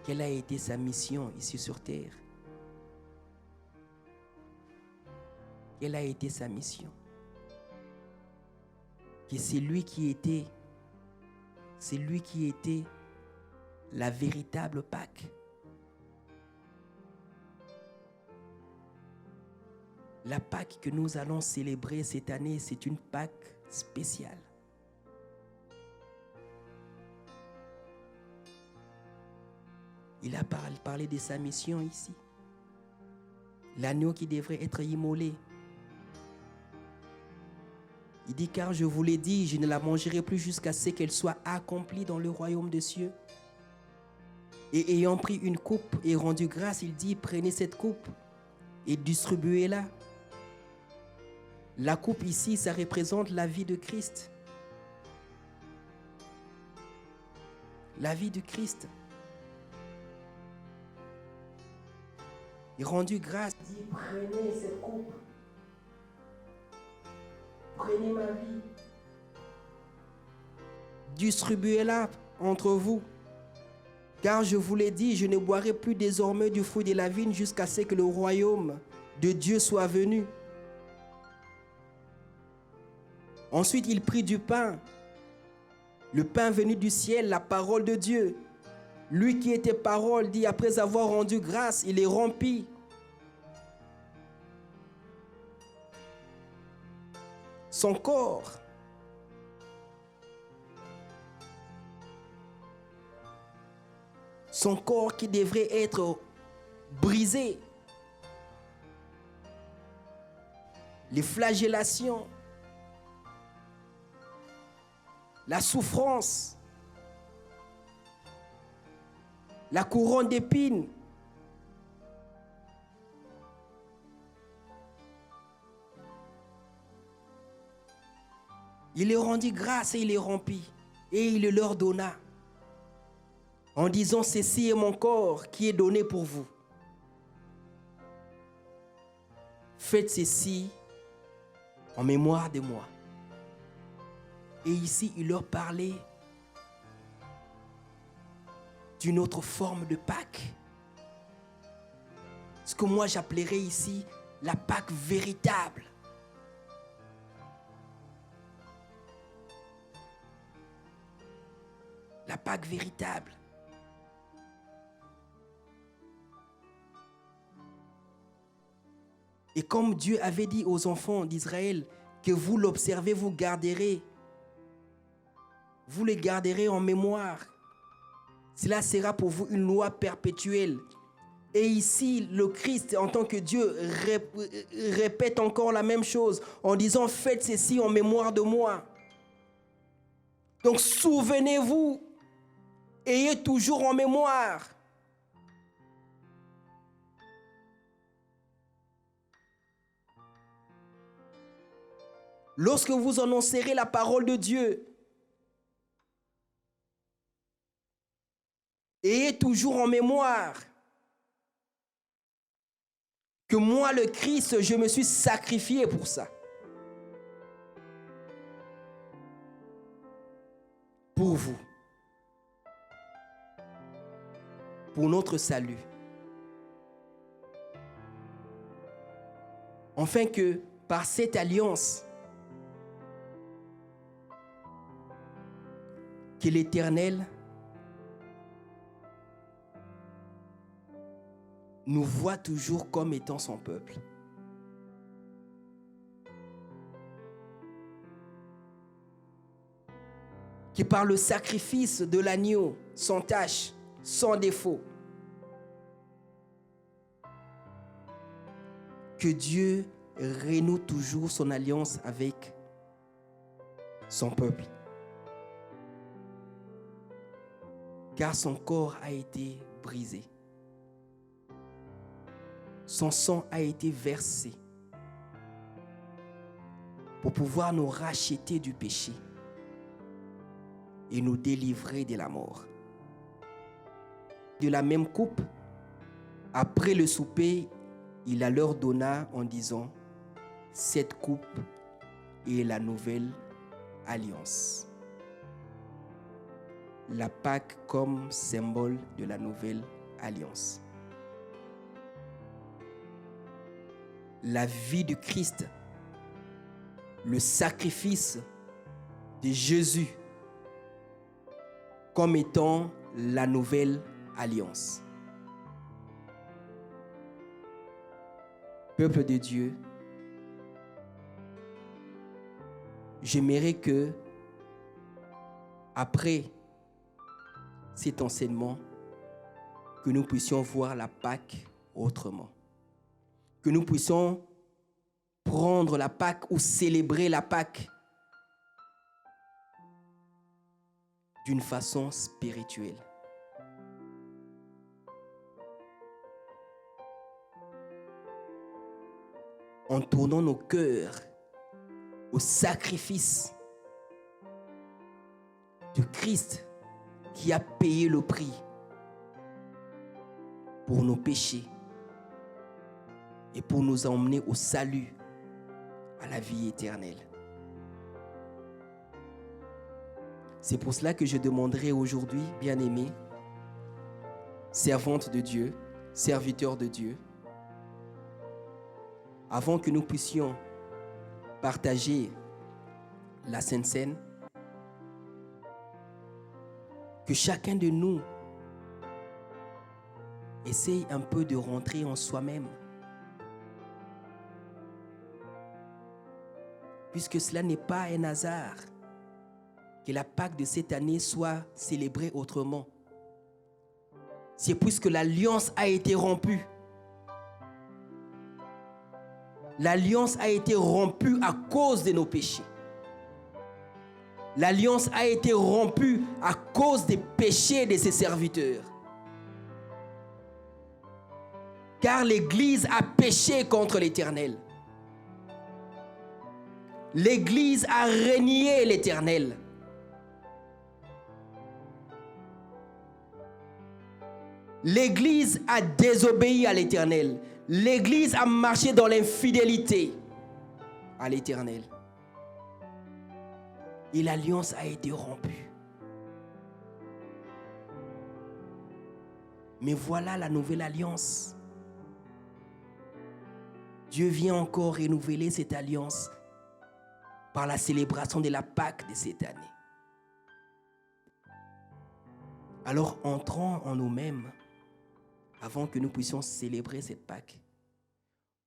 Quelle a été sa mission ici sur terre? Quelle a été sa mission? Que c'est lui qui était la véritable Pâque. La Pâque que nous allons célébrer cette année, c'est une Pâque spéciale. Il a parlé de sa mission ici. L'agneau qui devrait être immolé. Il dit, car je vous l'ai dit, je ne la mangerai plus jusqu'à ce qu'elle soit accomplie dans le royaume des cieux. Et ayant pris une coupe et rendu grâce, il dit, prenez cette coupe et distribuez-la. La coupe ici, ça représente la vie de Christ. La vie de Christ. Et rendu grâce, il dit, prenez cette coupe. Prenez ma vie. Distribuez-la entre vous. Car je vous l'ai dit, je ne boirai plus désormais du fruit de la vigne jusqu'à ce que le royaume de Dieu soit venu. Ensuite, il prit du pain. Le pain venu du ciel, la parole de Dieu. Lui qui était parole, dit, après avoir rendu grâce, il est rompit. Son corps. Son corps qui devrait être brisé. Les flagellations. La souffrance. La couronne d'épines. Il leur rendit grâce et il les rompit. Et il le leur donna. En disant, ceci est mon corps qui est donné pour vous. Faites ceci en mémoire de moi. Et ici, il leur parlait d'une autre forme de Pâques. Ce que moi j'appellerais ici la Pâque véritable. La Pâque véritable. Et comme Dieu avait dit aux enfants d'Israël que vous l'observez, vous le garderez en mémoire. Cela sera pour vous une loi perpétuelle. Et ici, le Christ, en tant que Dieu, répète encore la même chose en disant « Faites ceci en mémoire de moi ». Donc, souvenez-vous, ayez toujours en mémoire. Lorsque vous annoncerez la parole de Dieu, ayez toujours en mémoire que moi, le Christ, je me suis sacrifié pour ça. Pour vous. Pour notre salut. Afin que par cette alliance, que l'Éternel nous voit toujours comme étant son peuple. Que par le sacrifice de l'agneau, sans tache, sans défaut, que Dieu renoue toujours son alliance avec son peuple. Car son corps a été brisé. Son sang a été versé pour pouvoir nous racheter du péché et nous délivrer de la mort. De la même coupe, après le souper, il la leur donna en disant « Cette coupe est la nouvelle alliance. » La Pâque comme symbole de la nouvelle alliance. La vie de Christ, le sacrifice de Jésus comme étant la nouvelle alliance. Peuple de Dieu, j'aimerais que, après cet enseignement, que nous puissions voir la Pâque autrement. Que nous puissions prendre la Pâque ou célébrer la Pâque d'une façon spirituelle. En tournant nos cœurs au sacrifice de Christ qui a payé le prix pour nos péchés et pour nous emmener au salut, à la vie éternelle. C'est pour cela que je demanderai aujourd'hui, bien-aimés, servantes de Dieu, serviteurs de Dieu, avant que nous puissions partager la Sainte Seine, que chacun de nous essaye un peu de rentrer en soi-même. Puisque cela n'est pas un hasard que la Pâque de cette année soit célébrée autrement. C'est puisque l'alliance a été rompue. L'alliance a été rompue à cause de nos péchés. L'alliance a été rompue à cause des péchés de ses serviteurs. Car l'Église a péché contre l'Éternel. L'Église a renié l'Éternel. L'Église a désobéi à l'Éternel. L'Église a marché dans l'infidélité à l'Éternel. Et l'alliance a été rompue. Mais voilà la nouvelle alliance. Dieu vient encore renouveler cette alliance par la célébration de la Pâque de cette année. Alors entrons en nous-mêmes avant que nous puissions célébrer cette Pâque,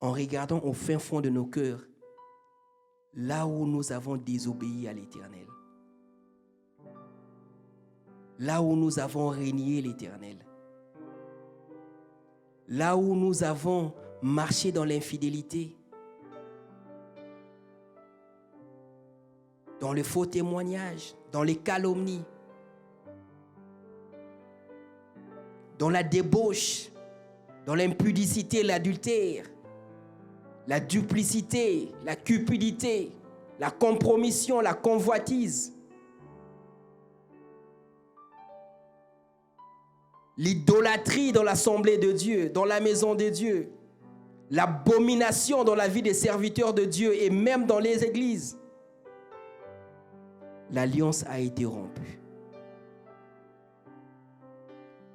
en regardant au fin fond de nos cœurs, là où nous avons désobéi à l'Éternel, là où nous avons renié l'Éternel, là où nous avons marché dans l'infidélité, dans le faux témoignage, dans les calomnies, dans la débauche, dans l'impudicité, l'adultère, la duplicité, la cupidité, la compromission, la convoitise, l'idolâtrie dans l'assemblée de Dieu, dans la maison de Dieu, l'abomination dans la vie des serviteurs de Dieu et même dans les églises. L'alliance a été rompue.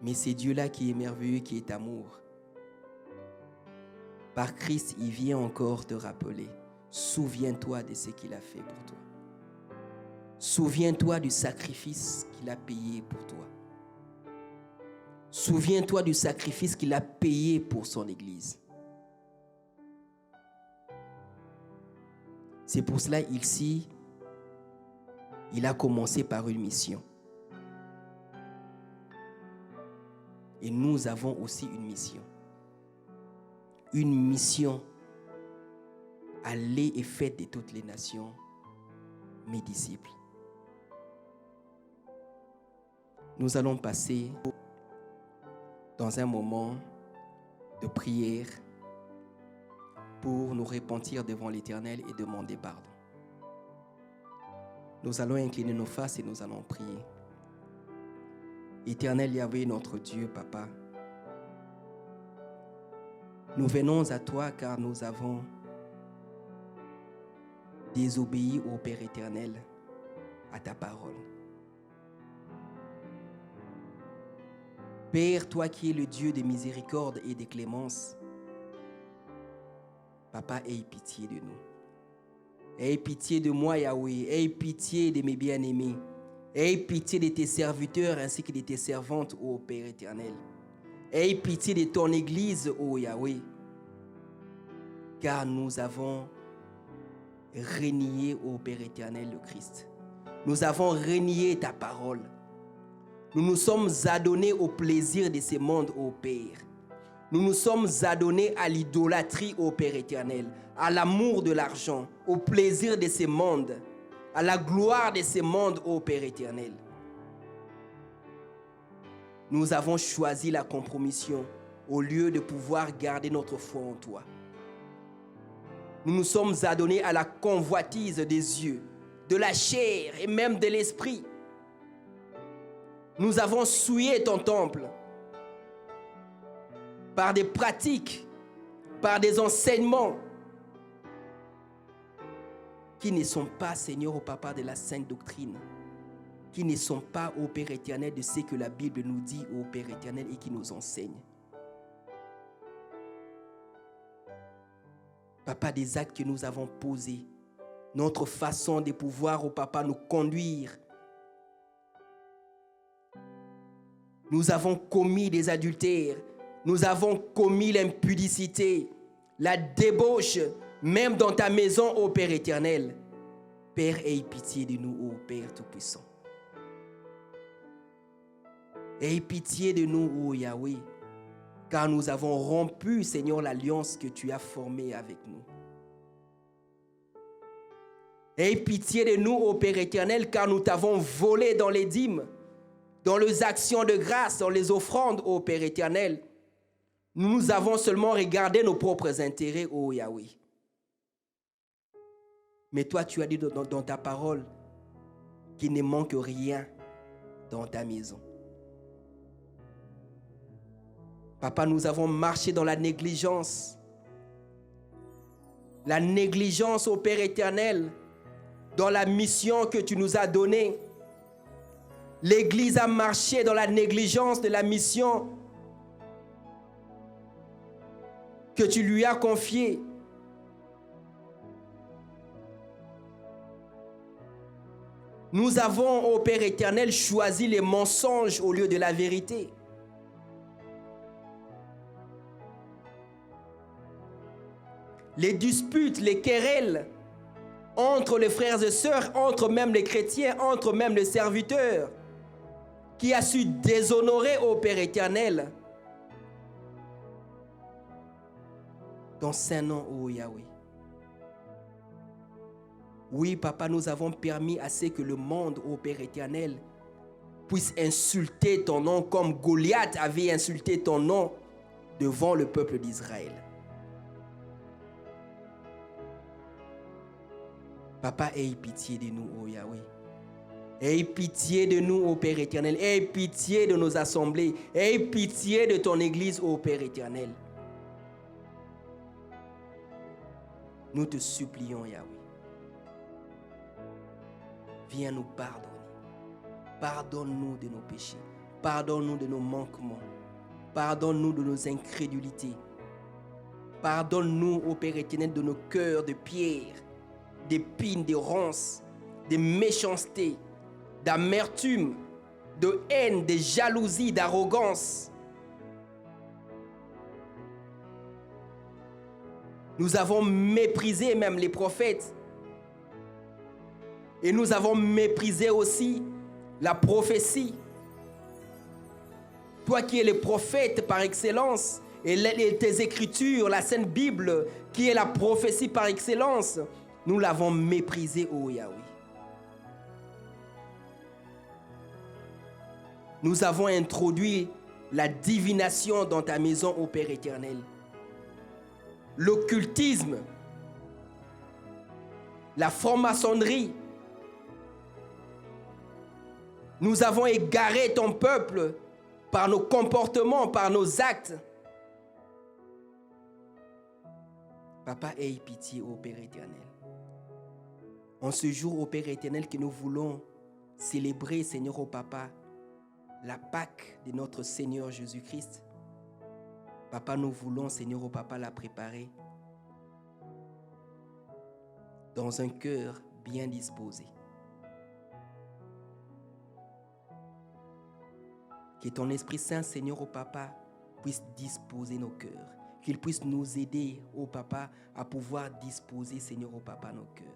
Mais c'est Dieu-là qui est merveilleux, qui est amour. Par Christ, il vient encore te rappeler. Souviens-toi de ce qu'il a fait pour toi. Souviens-toi du sacrifice qu'il a payé pour toi. Souviens-toi du sacrifice qu'il a payé pour son Église. C'est pour cela, ici, il a commencé par une mission. Et nous avons aussi une mission. Une mission. Allez et faites de toutes les nations mes disciples. Nous allons passer dans un moment de prière pour nous repentir devant l'Éternel et demander pardon. Nous allons incliner nos faces et nous allons prier. Éternel Yahvé, notre Dieu, Papa, nous venons à toi car nous avons désobéi au Père éternel, à ta parole. Père, toi qui es le Dieu de miséricorde et de clémence, Papa, aie pitié de nous. Aie pitié de moi, Yahweh. Aie pitié de mes bien-aimés. Aie pitié de tes serviteurs ainsi que de tes servantes, ô Père éternel. Aie pitié de ton Église, ô Yahweh. Car nous avons renié, ô Père éternel, le Christ. Nous avons renié ta parole. Nous nous sommes adonnés au plaisir de ce monde, ô Père. Nous nous sommes adonnés à l'idolâtrie, ô Père éternel, à l'amour de l'argent, au plaisir de ce monde, à la gloire de ce monde, ô Père éternel. Nous avons choisi la compromission au lieu de pouvoir garder notre foi en toi. Nous nous sommes adonnés à la convoitise des yeux, de la chair et même de l'esprit. Nous avons souillé ton temple par des pratiques, par des enseignements qui ne sont pas, Seigneur, au Papa, de la sainte doctrine, qui ne sont pas, au Père éternel, de ce que la Bible nous dit, au Père éternel, et qui nous enseigne. Papa, des actes que nous avons posés, notre façon de pouvoir, au Papa, nous conduire. Nous avons commis des adultères, nous avons commis l'impudicité, la débauche, même dans ta maison, ô Père éternel. Père, aie pitié de nous, ô Père Tout-Puissant. Aie pitié de nous, ô Yahweh, car nous avons rompu, Seigneur, l'alliance que tu as formée avec nous. Aie pitié de nous, ô Père éternel, car nous t'avons volé dans les dîmes, dans les actions de grâce, dans les offrandes, ô Père éternel. Nous avons seulement regardé nos propres intérêts, ô Yahweh. Mais toi, tu as dit dans ta parole qu'il ne manque rien dans ta maison. Papa, nous avons marché dans la négligence. La négligence, ô Père éternel, dans la mission que tu nous as donnée. L'Église a marché dans la négligence de la mission que tu lui as confiée. Nous avons, ô Père éternel, choisi les mensonges au lieu de la vérité. Les disputes, les querelles entre les frères et sœurs, entre même les chrétiens, entre même les serviteurs, qui a su déshonorer, ô Père éternel, Ton saint nom, ô Yahweh. Oui, Papa, nous avons permis à ce que le monde, ô Père éternel, puisse insulter ton nom comme Goliath avait insulté ton nom devant le peuple d'Israël. Papa, aie pitié de nous, ô Yahweh. Aie pitié de nous, ô Père éternel. Aie pitié de nos assemblées. Aie pitié de ton Église, ô Père éternel. Nous te supplions, Yahweh. Viens nous pardonner. Pardonne-nous de nos péchés. Pardonne-nous de nos manquements. Pardonne-nous de nos incrédulités. Pardonne-nous, ô Père éternel, de nos cœurs de pierre, d'épines, de ronces, de méchanceté, d'amertume, de haine, de jalousie, d'arrogance. Nous avons méprisé même les prophètes. Et nous avons méprisé aussi la prophétie. Toi qui es le prophète par excellence, et tes écritures, la Sainte Bible, qui est la prophétie par excellence, nous l'avons méprisé, ô Yahweh. Nous avons introduit la divination dans ta maison, ô Père éternel. L'occultisme, la franc-maçonnerie. Nous avons égaré ton peuple par nos comportements, par nos actes. Papa, aie pitié, ô Père éternel. En ce jour, ô Père éternel, que nous voulons célébrer, Seigneur, ô Papa, la Pâque de notre Seigneur Jésus-Christ. Papa, nous voulons, Seigneur, ô Papa, la préparer dans un cœur bien disposé. Que ton Esprit Saint, Seigneur, ô Papa, puisse disposer nos cœurs. Qu'il puisse nous aider, ô Papa, à pouvoir disposer, Seigneur, ô Papa, nos cœurs.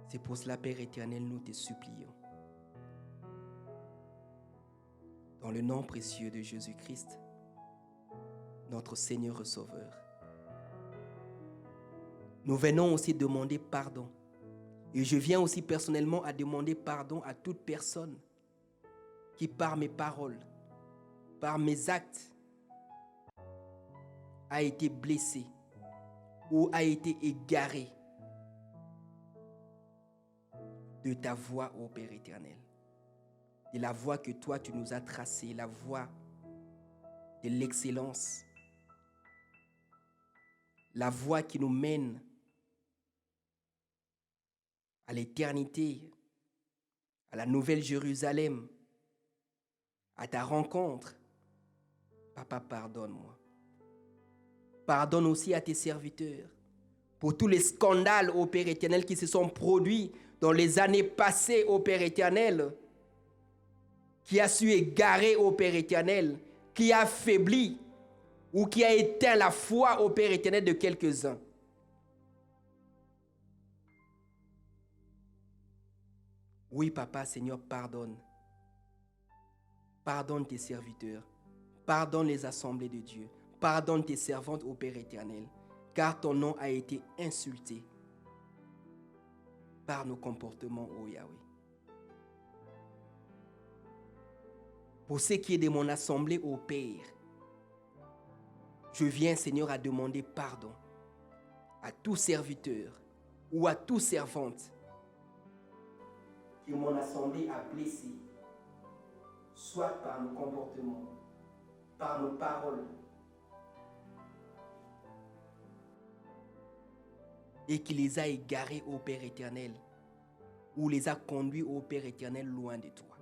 C'est pour cela, Père éternel, nous te supplions. Dans le nom précieux de Jésus-Christ, notre Seigneur et Sauveur. Nous venons aussi demander pardon. Et je viens aussi personnellement à demander pardon à toute personne qui, par mes paroles, par mes actes, a été blessée ou a été égarée de ta voie, ô Père éternel. De la voie que toi, tu nous as tracée, la voie de l'excellence, la voie qui nous mène à l'éternité, à la nouvelle Jérusalem, à ta rencontre. Papa, pardonne-moi. Pardonne aussi à tes serviteurs pour tous les scandales, ô Père éternel, qui se sont produits dans les années passées, ô Père éternel, qui a su égarer, ô Père éternel, qui a affaibli ou qui a éteint la foi, ô Père éternel, de quelques-uns. Oui, Papa, Seigneur, pardonne. Pardonne tes serviteurs. Pardonne les assemblées de Dieu. Pardonne tes servantes, ô Père éternel, car ton nom a été insulté par nos comportements, ô Yahweh. Pour ce qui est de mon assemblée, ô Père, je viens, Seigneur, à demander pardon à tout serviteur ou à toute servante que mon assemblée a blessé, soit par nos comportements, par nos paroles, et qui les a égarés, ô Père éternel, ou les a conduits, ô Père éternel, loin de toi.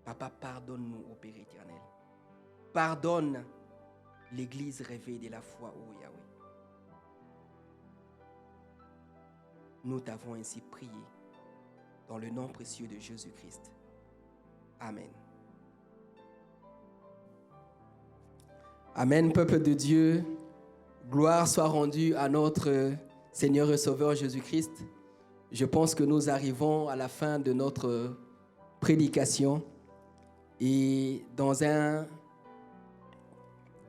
Papa, pardonne-nous, ô Père éternel. Pardonne l'Église rêvée de la foi, ô Yahweh. Nous t'avons ainsi prié dans le nom précieux de Jésus-Christ. Amen. Amen, peuple de Dieu. Gloire soit rendue à notre Seigneur et Sauveur Jésus-Christ. Je pense que nous arrivons à la fin de notre prédication. Et dans un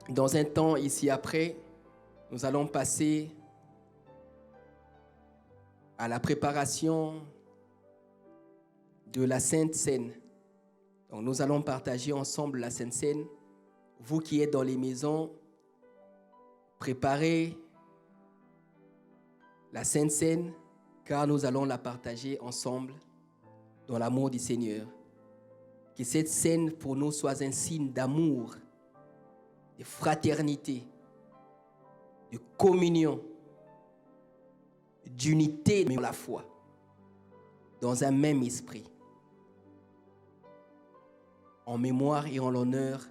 Dans un temps ici après, nous allons passer à la préparation de la Sainte Seine. Donc nous allons partager ensemble la Sainte Seine. Vous qui êtes dans les maisons, préparez la Sainte Seine, car nous allons la partager ensemble dans l'amour du Seigneur. Que cette scène pour nous soit un signe d'amour, de fraternité, de communion, d'unité de la foi, dans un même esprit, en mémoire et en l'honneur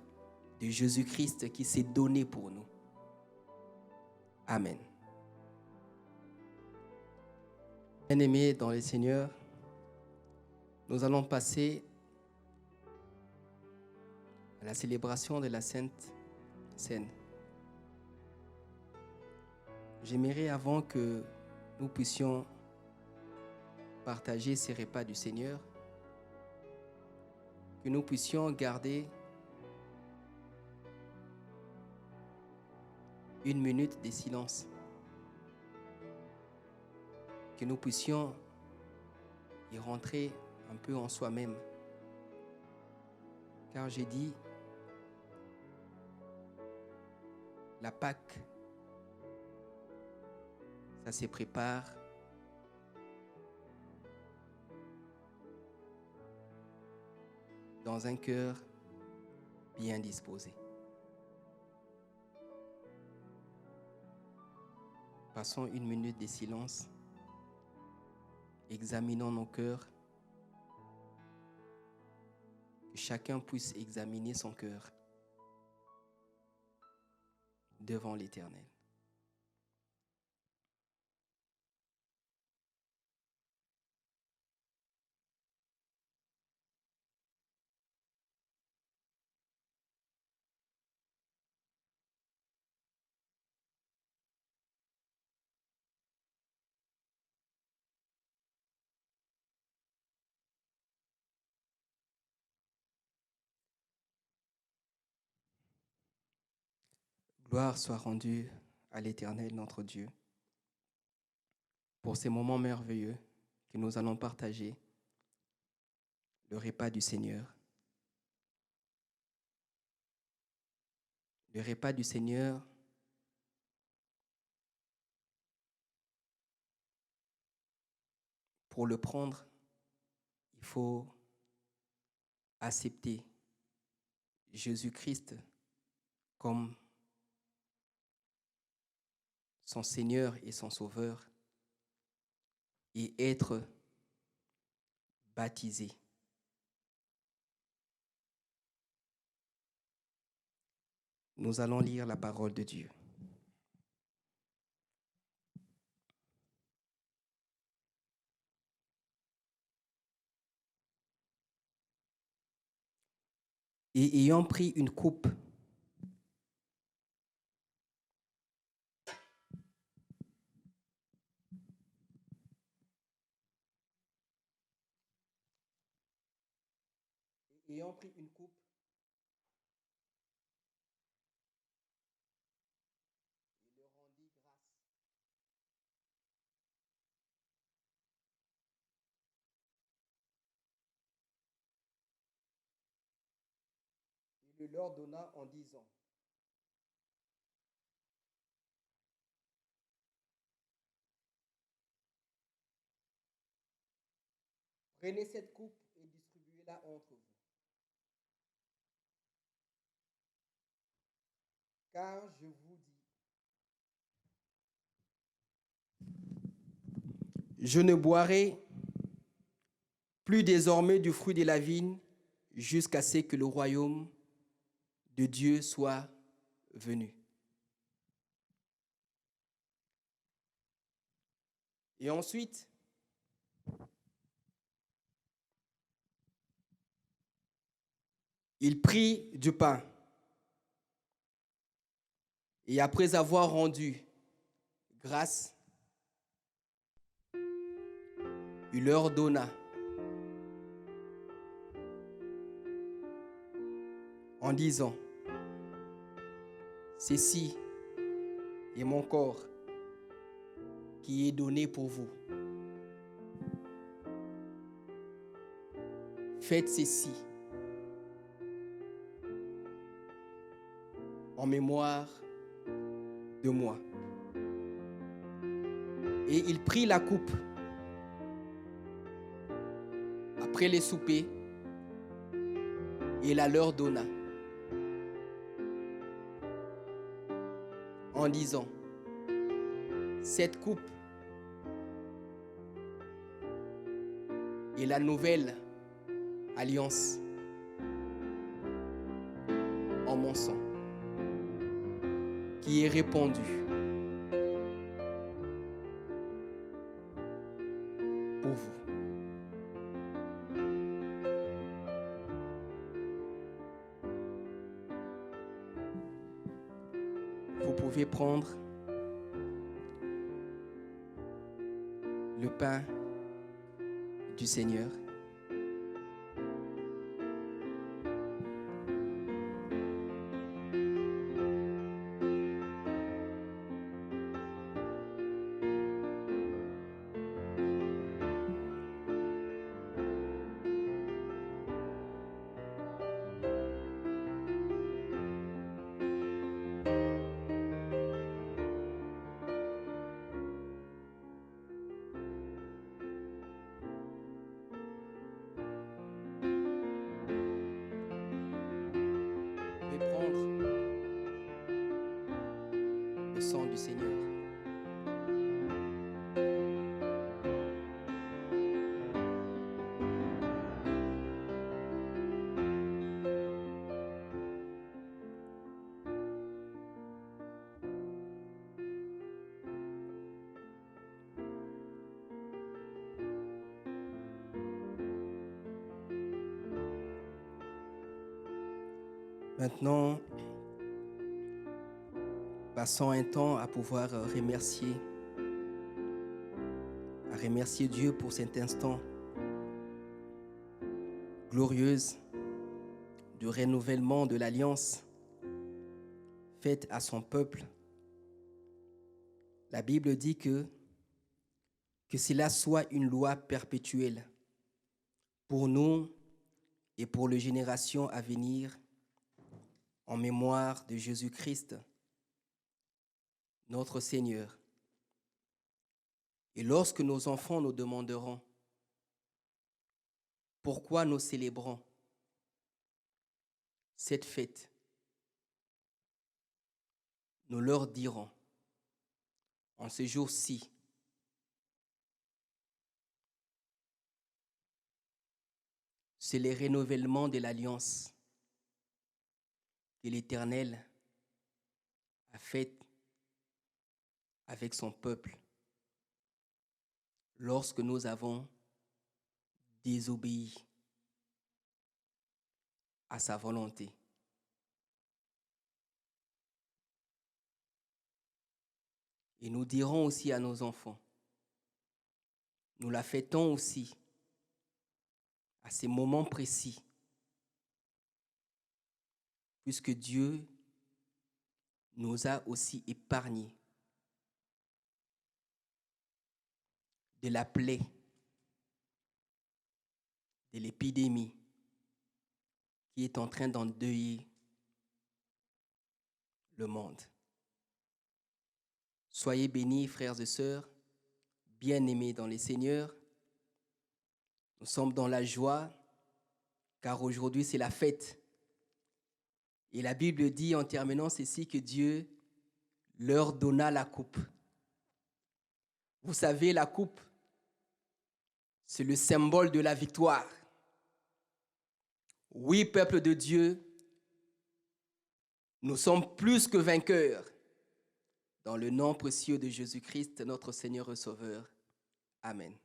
de Jésus-Christ qui s'est donné pour nous. Amen. Bien-aimés dans le Seigneur, nous allons passer à la célébration de la Sainte Seine. J'aimerais, avant que nous puissions partager ces repas du Seigneur, que nous puissions garder une minute de silence, que nous puissions y rentrer un peu en soi-même. Car j'ai dit, la Pâque, ça se prépare dans un cœur bien disposé. Passons une minute de silence, examinons nos cœurs, que chacun puisse examiner son cœur devant l'Éternel. Gloire soit rendue à l'Éternel, notre Dieu, pour ces moments merveilleux que nous allons partager, le repas du Seigneur. Le repas du Seigneur, pour le prendre, il faut accepter Jésus-Christ comme son Seigneur et son Sauveur et être baptisé. Nous allons lire la parole de Dieu. Et ayant pris une coupe, il leur rendit grâce. Il le leur donna en disant, prenez cette coupe et distribuez-la entre vous. Car je vous dis, je ne boirai plus désormais du fruit de la vigne jusqu'à ce que le royaume de Dieu soit venu. Et ensuite, il prit du pain. Et après avoir rendu grâce, il leur donna en disant, ceci est mon corps qui est donné pour vous. Faites ceci en mémoire de moi. Et il prit la coupe après les soupers et la leur donna en disant, cette coupe est la nouvelle alliance en mon sang qui est répandue pour vous. Vous pouvez prendre le pain du Seigneur. Vous pouvez prendre le sang du Seigneur. Maintenant, passons un temps à pouvoir remercier Dieu pour cet instant glorieuse de renouvellement de l'alliance faite à son peuple. La Bible dit que cela soit une loi perpétuelle pour nous et pour les générations à venir, en mémoire de Jésus-Christ, notre Seigneur. Et lorsque nos enfants nous demanderont pourquoi nous célébrons cette fête, nous leur dirons, en ce jour-ci, c'est le renouvellement de l'alliance que l'Éternel a faite avec son peuple lorsque nous avons désobéi à sa volonté. Et nous dirons aussi à nos enfants, nous la fêtons aussi à ces moments précis, puisque Dieu nous a aussi épargnés de la plaie, de l'épidémie qui est en train d'endeuiller le monde. Soyez bénis, frères et sœurs, bien-aimés dans les Seigneurs. Nous sommes dans la joie, car aujourd'hui c'est la fête. Et la Bible dit en terminant ceci que Dieu leur donna la coupe. Vous savez, la coupe, c'est le symbole de la victoire. Oui, peuple de Dieu, nous sommes plus que vainqueurs dans le nom précieux de Jésus-Christ, notre Seigneur et Sauveur. Amen.